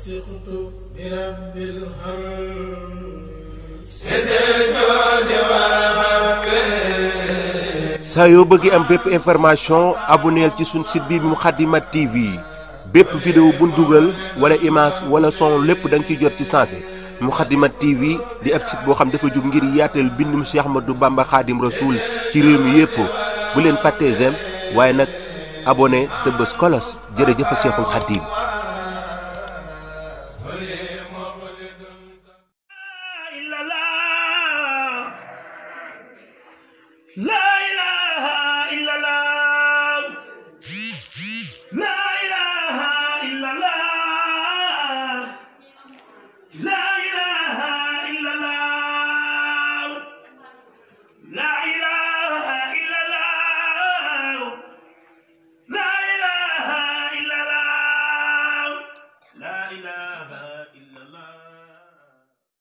وثقت برب الهرم saa yoo bëggee am bépp information abonneel ci suñ site bi Moukhaddamatoul TV bépp vidéo buñ dugal wala image wala son lépp da nga ciy jot ci sensé. Moukhaddamatoul TV di ab site boo xam dafa jóg ngir yaatal bindum Cheikh Ahmadou Bamba Khadim Rasoul ci réew mi yépp bu leen fàttee j'aime waaye nag abonné te bës kolos jërëjëf Cheikhul Khadim. La ilaha illallah, la ilaha illallah, la ilaha illallah, la ilaha illallah, la ilaha illallah, la ilaha illallah.